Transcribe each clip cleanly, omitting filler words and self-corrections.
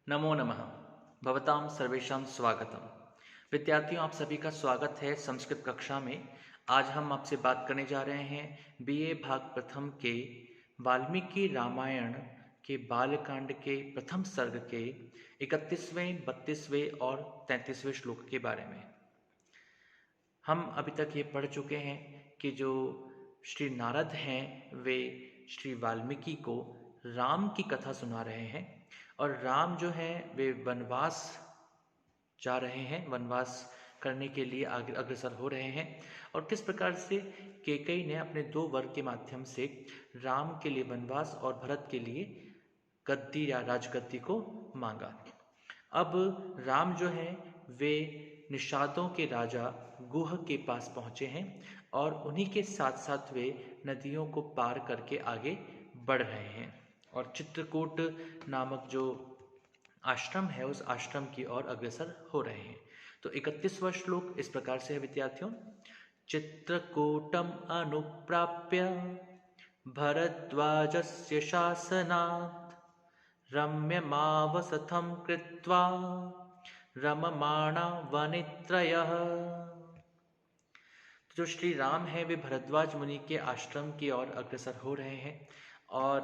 नमो नमः। भवतां सर्वेषां स्वागतम। विद्यार्थियों, आप सभी का स्वागत है संस्कृत कक्षा में। आज हम आपसे बात करने जा रहे हैं बीए भाग प्रथम के वाल्मीकि रामायण के बालकांड के प्रथम सर्ग के 31वें, 32वें और 33वें श्लोक के बारे में। हम अभी तक ये पढ़ चुके हैं कि जो श्री नारद हैं वे श्री वाल्मीकि को राम की कथा सुना रहे हैं और राम जो है वे वनवास जा रहे हैं, वनवास करने के लिए अग्रसर हो रहे हैं और किस प्रकार से कैकेयी ने अपने दो वर के माध्यम से राम के लिए वनवास और भरत के लिए गद्दी या राजगद्दी को मांगा। अब राम जो है वे निषादों के राजा गुह के पास पहुँचे हैं और उन्हीं के साथ साथ वे नदियों को पार करके आगे बढ़ रहे हैं और चित्रकूट नामक जो आश्रम है उस आश्रम की ओर अग्रसर हो रहे हैं। तो 31वां श्लोक इस प्रकार से है विद्यार्थियों। चित्रकूटम अनुप्राप्य भरद्वाजस्य शासनात् रम्यमावसथं कृत्वा रममाणा वनित्रयः। जो श्री राम है वे भरद्वाज मुनि के आश्रम की ओर अग्रसर हो रहे हैं और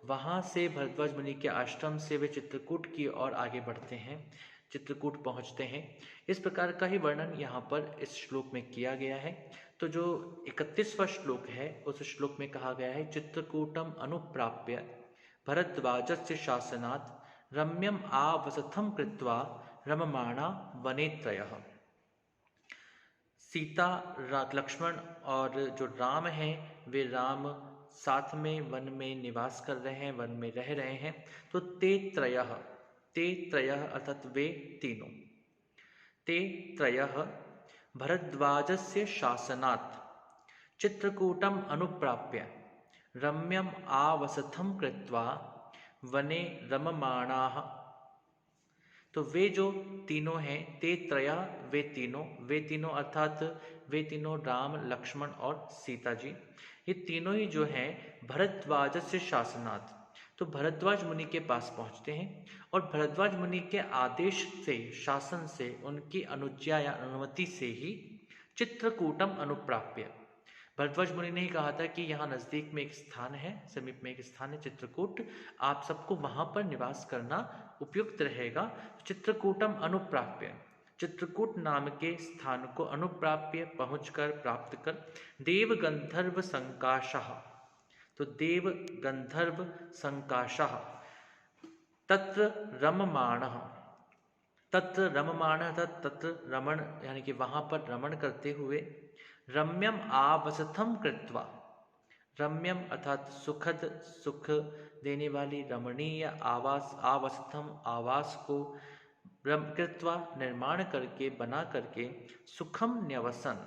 वहाँ से भरद्वाज मुनि के आश्रम से वे चित्रकूट की ओर आगे बढ़ते हैं, चित्रकूट पहुँचते हैं। इस प्रकार का ही वर्णन यहाँ पर इस श्लोक में किया गया है। तो जो 31वां श्लोक है उस श्लोक में कहा गया है चित्रकूटम अनुप्राप्य भरद्वाजस्य शासनात् रम्यम आवसथं कृत्वा रममाणा वनेत्रयः। सीता, लक्ष्मण और जो राम हैं वे राम साथ में वन में निवास कर रहे हैं, वन में रह रहे हैं। तो ते त्रयः अर्थात वे तीनों, ते त्रयः भरद्वाजस्य शासनात् चित्रकूटम अनुप्राप्य रम्यम आवसथं कृत्वा वने रममाणाः। तो वे जो तीनों हैं, ते त्रया वे तीनों अर्थात वे तीनों राम, लक्ष्मण और सीता जी, ये तीनों ही जो हैं भरद्वाज से शासनात्, तो भरद्वाज मुनि के पास पहुंचते हैं और भरद्वाज मुनि के आदेश से, शासन से, उनकी अनुज्ञा या अनुमति से ही चित्रकूटम अनुप्राप्य, भरद्वाज मुनि ने ही कहा था कि यहाँ नज़दीक में एक स्थान है, समीप में एक स्थान है चित्रकूट, आप सबको वहाँ पर निवास करना उपयुक्त रहेगा। चित्रकूटम अनुप्राप्य, चित्रकूट नाम के स्थान को अनुप्राप्य पहुँचकर, प्राप्त कर, देव गंधर्व संकाशः, तो देव गंधर्व संकाशः तत्र रममाणः, तत्र रममाणः तत्र रमण यानी कि वहाँ पर रमण करते हुए, रम्यम आवसथं कृत्वा, रम्यम अर्थात सुखद, सुख देने वाली, रमणीय आवास, आवसथम आवास को कृत्वा निर्माण करके, बना करके, सुखम न्यवसन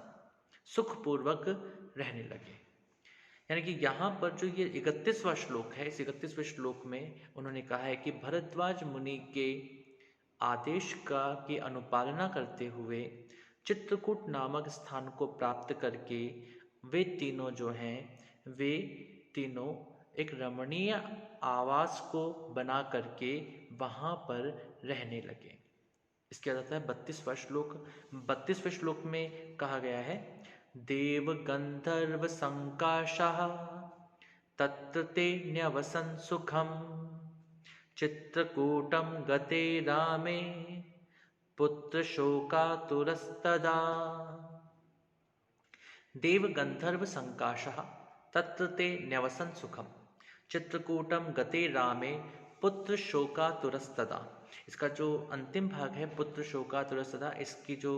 सुखपूर्वक रहने लगे। यानी कि यहाँ पर जो ये 31वां श्लोक है, इस 31वें श्लोक में उन्होंने कहा है कि भरद्वाज मुनि के आदेश की अनुपालना करते हुए चित्रकूट नामक स्थान को प्राप्त करके वे तीनों जो हैं वे तीनों एक रमणीय आवास को बना करके वहाँ पर रहने लगे। इसके बाद आता है 32वां श्लोक। 32वें श्लोक में कहा गया है देव गंधर्व संकाशः तत्र ते न्यवसन् सुखम चित्रकूटम गते रामे पुत्र शोकातुरस्तदा। देव गंधर्व संकाशः तत्र ते न्यवसन् सुखम चित्रकूटम गते रामे पुत्र शोकातुरस्तदा। इसका जो अंतिम भाग है पुत्र शोकातुरस्तदा, इसकी जो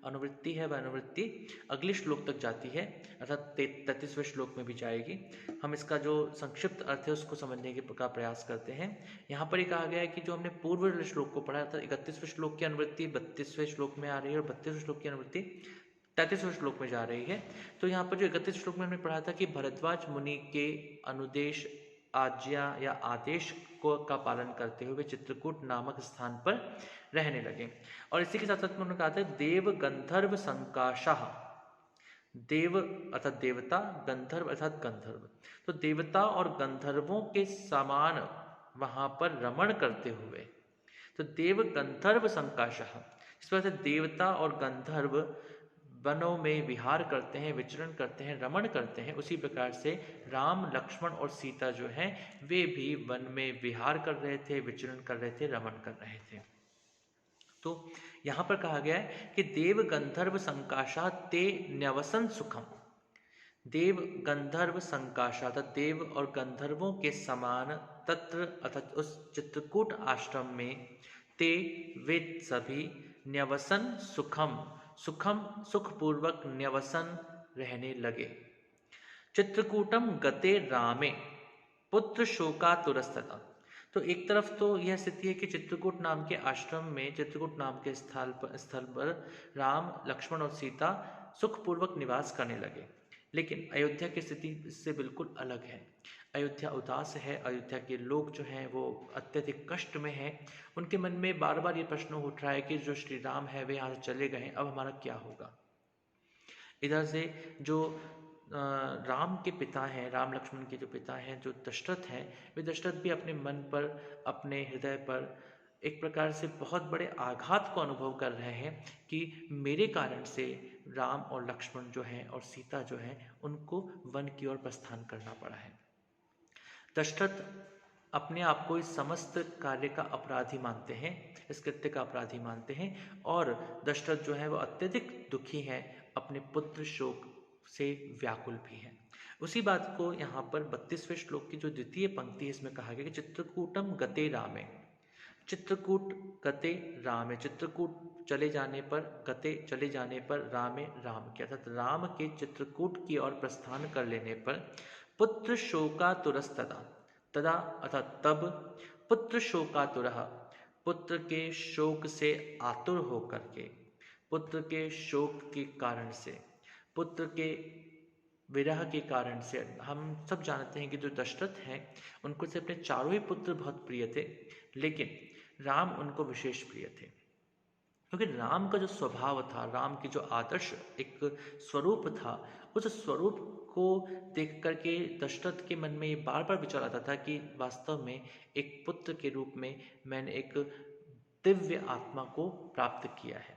अनुवृत्ति है वह अनुवृत्ति अगले श्लोक तक जाती है, अर्थात 33वें श्लोक में भी जाएगी। हम इसका जो संक्षिप्त अर्थ है उसको समझने का प्रयास करते हैं। यहाँ पर ये कहा गया है कि जो हमने पूर्व श्लोक को पढ़ा, अर्थात 31वें श्लोक की अनुवृत्ति 32वें श्लोक में आ रही है और 32वें श्लोक की अनुवृत्ति 33वें श्लोक में जा रही है। तो यहाँ पर जो 31 श्लोक में हमने पढ़ा था कि भरद्वाज मुनि के अनुदेश, आज्ञा या आदेश को का पालन करते हुए चित्रकूट नामक स्थान पर रहने लगे। और इसी के साथ साथ में उन्होंने कहा था देव गंधर्व संकाशः, देव अर्थात देवता, गंधर्व अर्थात गंधर्व, तो देवता और गंधर्वों के समान वहाँ पर रमण करते हुए, तो देव गंधर्व संकाशः, इस वजह से देवता और गंधर्व वनों में विहार करते हैं, विचरण करते हैं, रमण करते हैं। उसी प्रकार से राम, लक्ष्मण और सीता जो हैं वे भी वन में विहार कर रहे थे, विचरण कर रहे थे, रमण कर रहे थे। तो यहाँ पर कहा गया है कि देव गंधर्व संकाशा ते न्यवसन सुखम। देव गंधर्व संकाशा अर्थात देव और गंधर्वों के समान तत्र अर्थात उस चित्रकूट आश्रम में ते वे सभी न्यवसन सुखम सुखम सुखपूर्वक न्यवसन रहने लगे। चित्रकूटम गते रामे पुत्र शोकातुरस्तथा। तो एक तरफ तो यह स्थिति है कि चित्रकूट नाम के आश्रम में, चित्रकूट नाम के स्थल पर राम, लक्ष्मण और सीता सुखपूर्वक निवास करने लगे। लेकिन अयोध्या की स्थिति इससे बिल्कुल अलग है। अयोध्या उदास है, अयोध्या के लोग जो हैं वो अत्यधिक कष्ट में हैं। उनके मन में बार बार ये प्रश्न उठ रहा है कि जो श्री राम है वे यहाँ से चले गए, अब हमारा क्या होगा। इधर से जो राम के पिता हैं, राम लक्ष्मण के जो पिता हैं, जो दशरथ हैं, वे दशरथ भी अपने मन पर, अपने हृदय पर एक प्रकार से बहुत बड़े आघात को अनुभव कर रहे हैं कि मेरे कारण से राम और लक्ष्मण जो हैं और सीता जो हैं उनको वन की ओर प्रस्थान करना पड़ा है। दशरथ अपने आप को इस समस्त कार्य का अपराधी मानते हैं, इस कृत्य का अपराधी मानते हैं, और दशरथ जो है वो अत्यधिक दुखी हैं, अपने पुत्र शोक से व्याकुल भी हैं। उसी बात को यहाँ पर 32वें श्लोक की जो द्वितीय पंक्ति है इसमें कहा गया कि चित्रकूटम गते रामे, चित्रकूट गते रामे, चित्रकूट चले जाने पर, गते चले जाने पर, रामे राम के अर्थात राम के चित्रकूट की ओर प्रस्थान कर लेने पर पुत्र शोकातुरस्तदा, तदा अर्थात तब, पुत्र शोकातुरः पुत्र के शोक से आतुर होकर के, पुत्र के शोक के कारण से, पुत्र के विरह के कारण से। हम सब जानते हैं कि जो दशरथ हैं उनको से अपने चारों ही पुत्र बहुत प्रिय थे, लेकिन राम उनको विशेष प्रिय थे, क्योंकि राम का जो स्वभाव था, राम की जो आदर्श एक स्वरूप था, उस स्वरूप को देख करके दशरथ के मन में ये बार बार विचार आता था कि वास्तव में एक पुत्र के रूप में मैंने एक दिव्य आत्मा को प्राप्त किया है।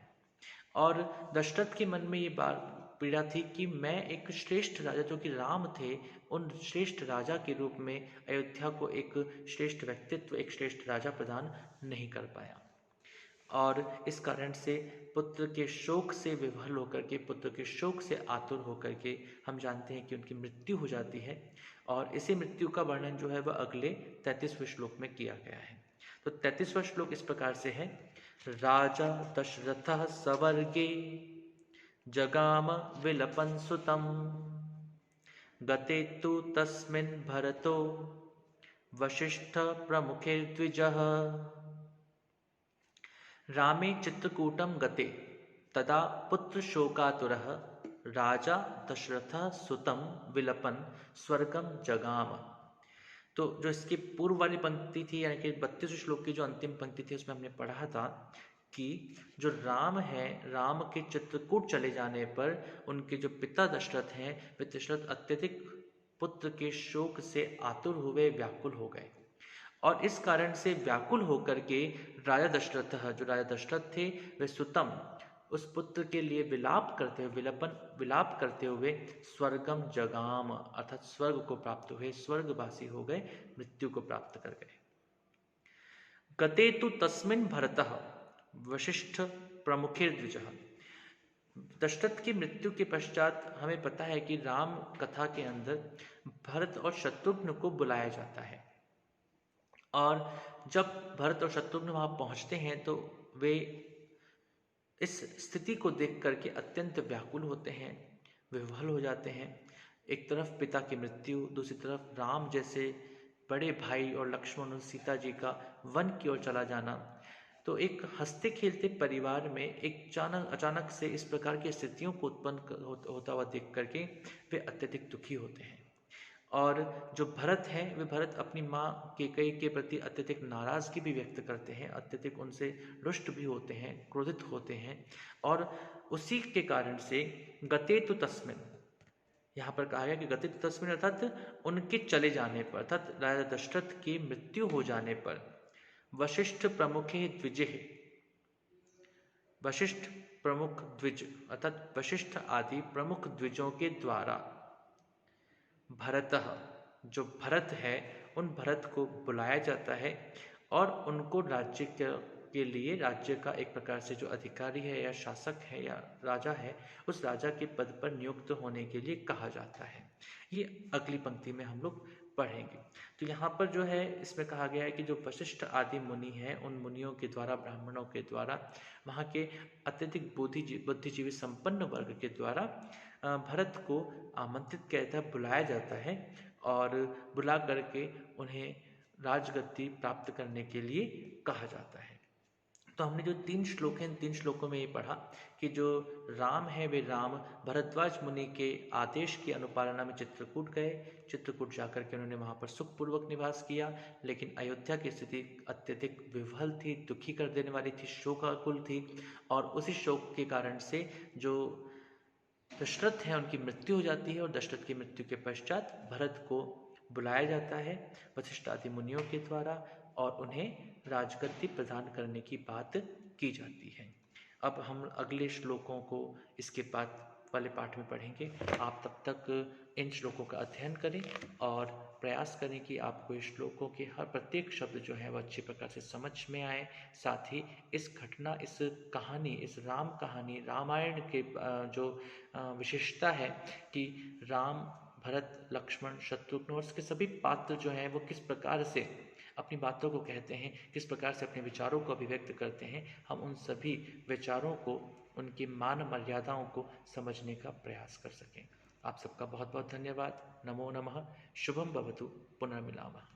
और दशरथ के मन में ये बात पीड़ा थी कि मैं एक श्रेष्ठ राजा, जो कि राम थे, उन श्रेष्ठ राजा के रूप में अयोध्या को एक श्रेष्ठ व्यक्तित्व, एक श्रेष्ठ राजा प्रदान नहीं कर पाया। और इस कारण से पुत्र के शोक से विह्वल होकर के, पुत्र के शोक से आतुर होकर के हम जानते हैं कि उनकी मृत्यु हो जाती है। और इसी मृत्यु का वर्णन जो है वह अगले 33वें श्लोक में किया गया है। तो 33वां श्लोक इस प्रकार से है, राजा दशरथः सवर्गे जगाम विलपन सुतम गते तु तस्मिन् भरतो वशिष्ठ प्रमुखे द्विजः। रामे चित्रकूटम गते तदा पुत्र शोकातुरः राजा दशरथः सुतम विलपन स्वर्गम जगाम। तो जो इसकी पूर्व वाली पंक्ति थी, यानी कि 32वें श्लोक की जो अंतिम पंक्ति थी, उसमें हमने पढ़ा था कि जो राम है, राम के चित्रकूट चले जाने पर उनके जो पिता दशरथ हैं, वे दशरथ अत्यधिक पुत्र के शोक से आतुर हुए, व्याकुल हो गए। और इस कारण से व्याकुल होकर के राजा दशरथ, जो राजा दशरथ थे, वे सुतम उस पुत्र के लिए विलाप करते हुए, विलाप करते हुए स्वर्गम जगाम अर्थात स्वर्ग को प्राप्त हुए, स्वर्गवासी हो गए, मृत्यु को प्राप्त कर गए। गते तु तस्मिन् भरतः वशिष्ठ प्रमुखे द्विजः। दशरथ की मृत्यु के पश्चात हमें पता है कि राम कथा के अंदर भरत और शत्रुघ्न को बुलाया जाता है। और जब भरत और शत्रुघ्न वहां पहुंचते हैं तो वे इस स्थिति को देख करके अत्यंत व्याकुल होते हैं, विह्वल हो जाते हैं। एक तरफ पिता की मृत्यु, दूसरी तरफ राम जैसे बड़े भाई और लक्ष्मण और सीता जी का वन की ओर चला जाना। तो एक हंसते खेलते परिवार में एक अचानक से इस प्रकार की स्थितियों को उत्पन्न होता हुआ देख करके वे अत्यधिक दुखी होते हैं। और जो भरत हैं, वे भरत अपनी माँ कैकेयी के प्रति अत्यधिक नाराजगी भी व्यक्त करते हैं, अत्यधिक उनसे रुष्ट भी होते हैं, क्रोधित होते हैं। और उसी के कारण से गते तु तस्मिन्, यहाँ पर कहा गया कि गते तु तस्मिन् अर्थात उनके चले जाने पर, अर्थात राजा दशरथ की मृत्यु हो जाने पर, वशिष्ठ प्रमुखे द्विजे, वशिष्ठ प्रमुख द्विज अर्थात वशिष्ठ आदि प्रमुख द्विजों के द्वारा भरतः, जो भरत है उन भरत को बुलाया जाता है और उनको राज्य के लिए, राज्य का एक प्रकार से जो अधिकारी है या शासक है या राजा है, उस राजा के पद पर नियुक्त होने के लिए कहा जाता है। ये अगली पंक्ति में हम लोग पढ़ेंगे। तो यहाँ पर जो है इसमें कहा गया है कि जो वशिष्ठ आदि मुनि हैं उन मुनियों के द्वारा, ब्राह्मणों के द्वारा, वहाँ के अत्यधिक बुद्धिजीवी संपन्न वर्ग के द्वारा भरत को आमंत्रित किया जाता है, बुलाया जाता है और बुला करके उन्हें राजगद्दी प्राप्त करने के लिए कहा जाता है। तो हमने जो 3 श्लोक हैं, इन 3 श्लोकों में ये पढ़ा कि जो राम है वे राम भरद्वाज मुनि के आदेश की अनुपालना में चित्रकूट गए। चित्रकूट जाकर के उन्होंने वहाँ पर सुखपूर्वक निवास किया, लेकिन अयोध्या की स्थिति अत्यधिक विह्वल थी, दुखी कर देने वाली थी, शोकाकुल थी और उसी शोक के कारण से जो दशरथ हैं उनकी मृत्यु हो जाती है और दशरथ की मृत्यु के पश्चात भरत को बुलाया जाता है वशिष्ठ आदि मुनियों के द्वारा और उन्हें राजगद्दी प्रदान करने की बात की जाती है। अब हम अगले श्लोकों को इसके बाद वाले पाठ में पढ़ेंगे। आप तब तक इन श्लोकों का अध्ययन करें और प्रयास करें कि आपको इस श्लोकों के हर प्रत्येक शब्द जो है वह अच्छी प्रकार से समझ में आए। साथ ही इस घटना, इस कहानी, इस राम कहानी, रामायण के जो विशेषता है कि राम, भरत, लक्ष्मण, शत्रुघ्न और उसके सभी पात्र जो हैं वो किस प्रकार से अपनी बातों को कहते हैं, किस प्रकार से अपने विचारों को अभिव्यक्त करते हैं, हम उन सभी विचारों को, उनकी मान मर्यादाओं को समझने का प्रयास कर सकें। आप सबका बहुत बहुत धन्यवाद। नमो नमः। शुभम भवतु। पुनर्मिलामः।